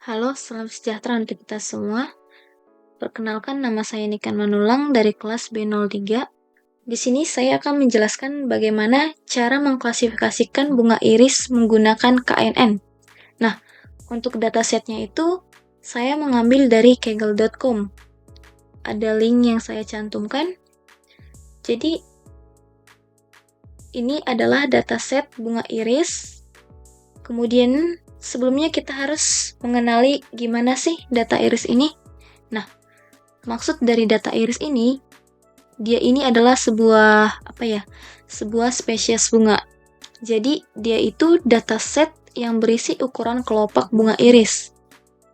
Halo, salam sejahtera untuk kita semua. Perkenalkan, nama saya Nikan Manulang dari kelas B03. Di sini saya akan menjelaskan bagaimana cara mengklasifikasikan bunga iris menggunakan KNN. Nah, untuk datasetnya itu saya mengambil dari kaggle.com. Ada link yang saya cantumkan. Jadi, ini adalah dataset bunga iris. Kemudian, sebelumnya kita harus mengenali gimana sih data iris ini. Nah, maksud dari data iris ini, dia ini adalah sebuah spesies bunga. Jadi, dia itu dataset yang berisi ukuran kelopak bunga iris.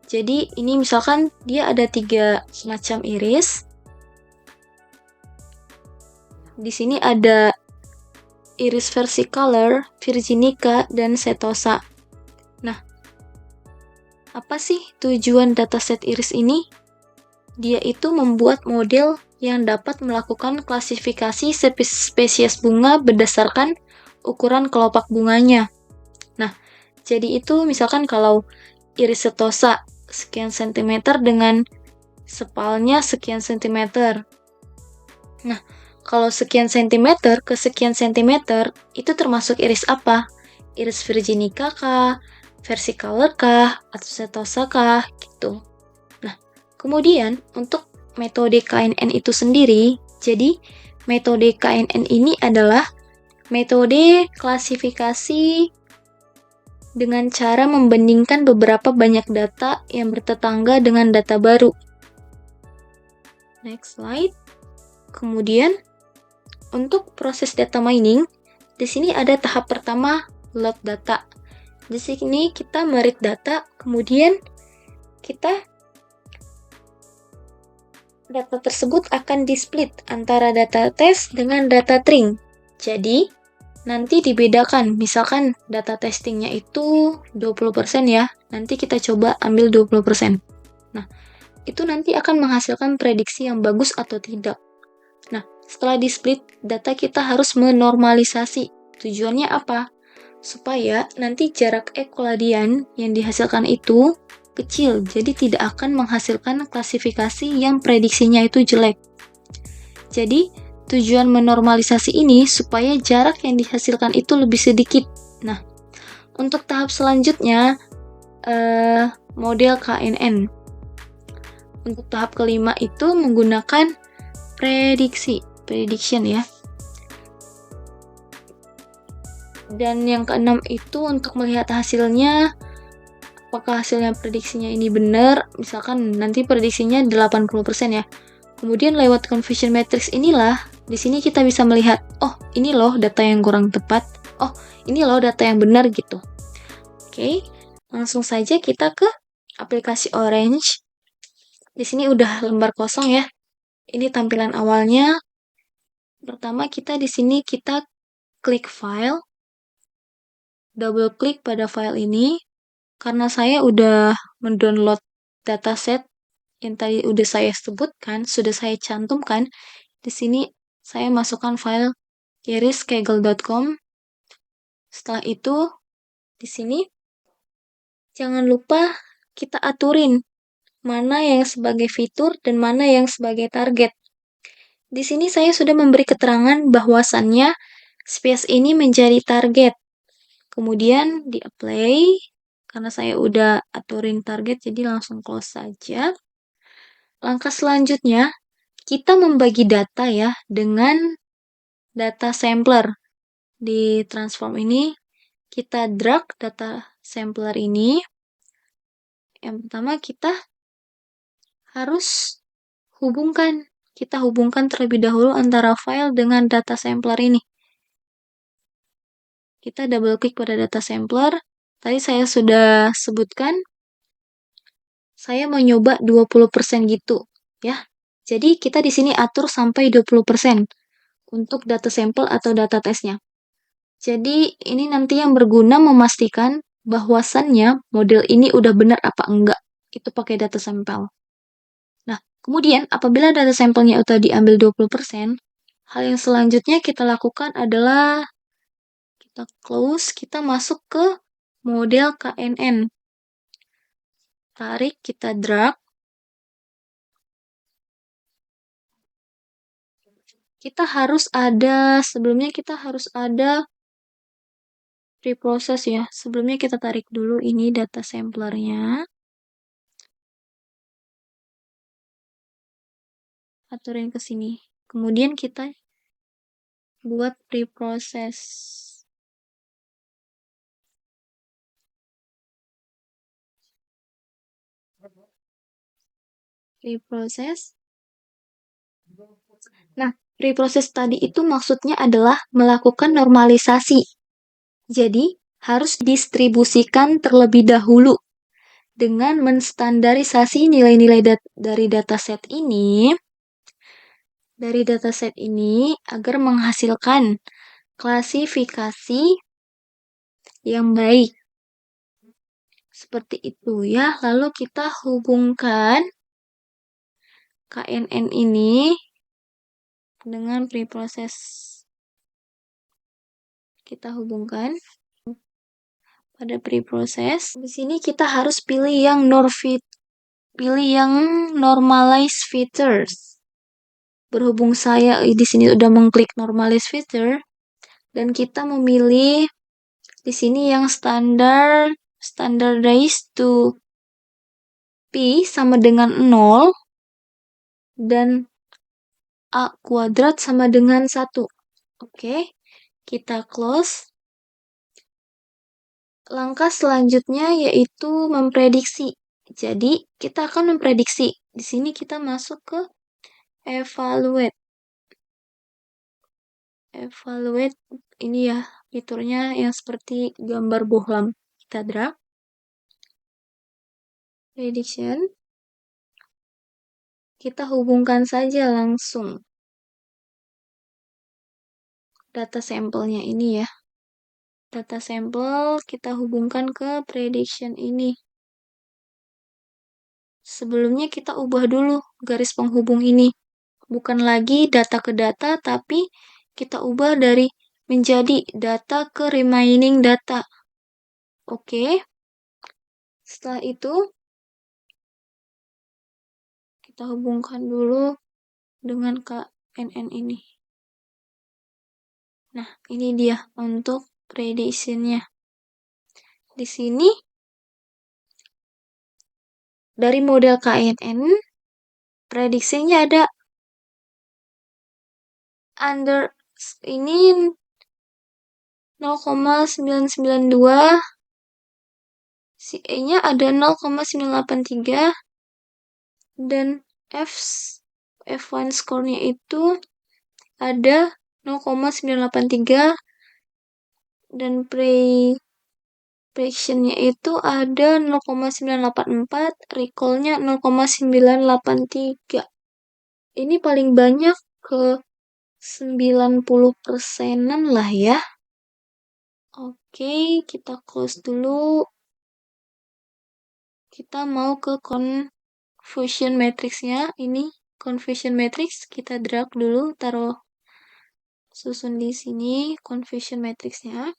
Jadi, ini misalkan dia ada 3 macam iris. Di sini ada iris versicolor, virginica, dan setosa. Nah, apa sih tujuan dataset iris ini? Dia itu membuat model yang dapat melakukan klasifikasi spesies bunga berdasarkan ukuran kelopak bunganya. Nah, jadi itu misalkan kalau iris setosa sekian sentimeter dengan sepalnya sekian sentimeter. Nah, kalau sekian sentimeter ke sekian sentimeter, itu termasuk iris apa? Iris virginica kah? Versicolor kah? Atau setosa kah? Gitu. Nah, kemudian untuk metode KNN itu sendiri, jadi metode KNN ini adalah metode klasifikasi dengan cara membandingkan beberapa banyak data yang bertetangga dengan data baru. Next slide. Kemudian, untuk proses data mining, di sini ada tahap pertama, load data. Di sini kita meread data, kemudian data tersebut akan di-split antara data test dengan data training. Jadi, nanti dibedakan. Misalkan data testingnya itu 20% ya, nanti kita coba ambil 20%. Nah, itu nanti akan menghasilkan prediksi yang bagus atau tidak. Nah, setelah di-split, data kita harus menormalisasi. Tujuannya apa? Supaya nanti jarak ekuladian yang dihasilkan itu kecil, jadi tidak akan menghasilkan klasifikasi yang prediksinya itu jelek. Jadi, tujuan menormalisasi ini supaya jarak yang dihasilkan itu lebih sedikit. Nah, untuk tahap selanjutnya, model KNN. Untuk tahap kelima itu menggunakan prediction ya. Dan yang keenam itu untuk melihat hasilnya, apakah hasilnya prediksinya ini benar, misalkan nanti prediksinya 80% ya. Kemudian lewat confusion matrix inilah, di sini kita bisa melihat, oh ini loh data yang kurang tepat, oh ini loh data yang benar gitu. Oke, langsung saja kita ke aplikasi Orange. Di sini udah lembar kosong ya. Ini tampilan awalnya. Pertama di sini kita klik file, double klik pada file ini. Karena saya udah mendownload dataset yang tadi udah saya sebutkan, sudah saya cantumkan. Di sini saya masukkan file iriskaggle.com. Setelah itu, di sini jangan lupa kita aturin mana yang sebagai fitur dan mana yang sebagai target. Di sini saya sudah memberi keterangan bahwasannya space ini menjadi target. Kemudian di apply, karena saya udah aturin target jadi langsung close saja. Langkah selanjutnya, kita membagi data ya dengan data sampler. Di transform ini, kita drag data sampler ini. Yang pertama kita harus kita hubungkan terlebih dahulu antara file dengan data sampler ini. Kita double klik pada data sampler. Tadi saya sudah sebutkan, saya mau nyoba 20% gitu ya. Jadi kita di sini atur sampai 20% untuk data sampel atau data tesnya. Jadi ini nanti yang berguna memastikan bahwasannya model ini udah benar apa enggak. Itu pakai data sampel. Nah, kemudian apabila data sampelnya udah diambil 20%, hal yang selanjutnya kita lakukan adalah kita close, kita masuk ke model KNN. tarik, kita drag. Sebelumnya kita harus ada preprocess ya. Sebelumnya kita tarik dulu ini data samplernya. Aturin ke sini. Kemudian kita buat preprocess. Preprocess. Nah, preprocess tadi itu maksudnya adalah melakukan normalisasi. Jadi, harus distribusikan terlebih dahulu dengan menstandarisasi nilai-nilai dari dataset ini agar menghasilkan klasifikasi yang baik. Seperti itu ya. Lalu kita hubungkan KNN ini dengan preprocess. Kita hubungkan pada preprocess. Di sini kita harus pilih yang normalize features. Berhubung saya di sini udah mengklik normalize feature dan kita memilih di sini yang standardized to P sama dengan 0 dan A kuadrat sama dengan 1. Oke, kita close. Langkah selanjutnya yaitu memprediksi. Jadi, kita akan memprediksi. Di sini kita masuk ke evaluate. Evaluate ini ya, fiturnya yang seperti gambar bohlam. Kita drag. Prediction. Kita hubungkan saja langsung data sampelnya ini ya. Data sampel kita hubungkan ke prediction ini. Sebelumnya kita ubah dulu garis penghubung ini. Bukan lagi data ke data, tapi kita ubah menjadi data ke remaining data. Oke. Setelah itu, kita hubungkan dulu dengan KNN ini. Nah, ini dia untuk prediction-nya. Di sini, dari model KNN, prediksinya ada under ini 0,992, si E-nya ada 0,983, dan F1 score-nya itu ada 0,983 dan prediction-nya itu ada 0,984, recall-nya 0,983. Ini paling banyak ke 90%-an lah ya. Oke, kita close dulu. Kita mau ke confusion matrix-nya. Ini confusion matrix, kita drag dulu, taruh susun di sini confusion matrix-nya.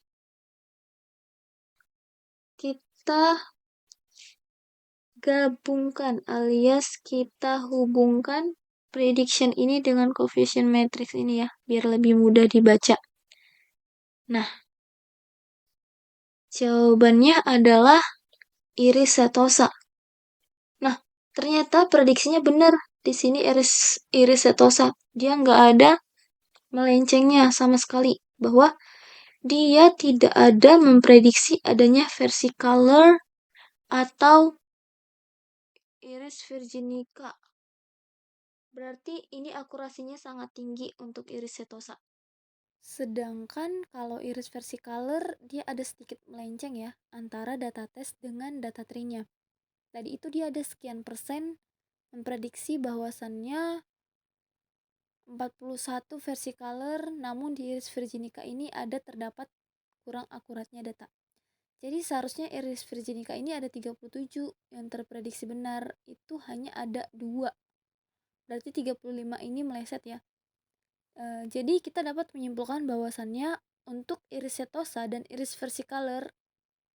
Kita gabungkan alias kita hubungkan prediction ini dengan confusion matrix ini ya, biar lebih mudah dibaca. Nah, jawabannya adalah iris setosa. Nah, ternyata prediksinya benar. Di sini iris setosa. Dia nggak ada melencengnya sama sekali. Bahwa dia tidak ada memprediksi adanya versicolor atau iris virginica. Berarti ini akurasinya sangat tinggi untuk iris setosa. Sedangkan kalau iris versicolor dia ada sedikit melenceng ya antara data test dengan data tree-nya. Tadi itu dia ada sekian persen memprediksi bahwasannya 41 versicolor, namun di iris virginica ini terdapat kurang akuratnya data. Jadi seharusnya iris virginica ini ada 37 yang terprediksi benar, itu hanya ada 2. Berarti 35 ini meleset ya. Jadi kita dapat menyimpulkan bahwasannya untuk iris setosa dan iris versicolor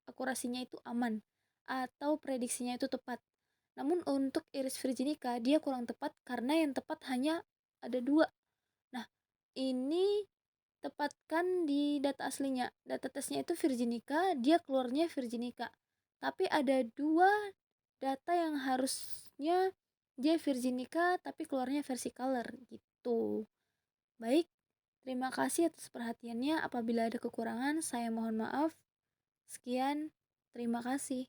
akurasinya itu aman atau prediksinya itu tepat. Namun untuk Iris virginica dia kurang tepat karena yang tepat hanya ada 2. Nah, ini tepatkan di data aslinya. Data tesnya itu virginica, dia keluarnya virginica. Tapi ada 2 data yang harusnya dia virginica tapi keluarnya versicolor gitu. Baik, terima kasih atas perhatiannya. Apabila ada kekurangan, saya mohon maaf. Sekian, terima kasih.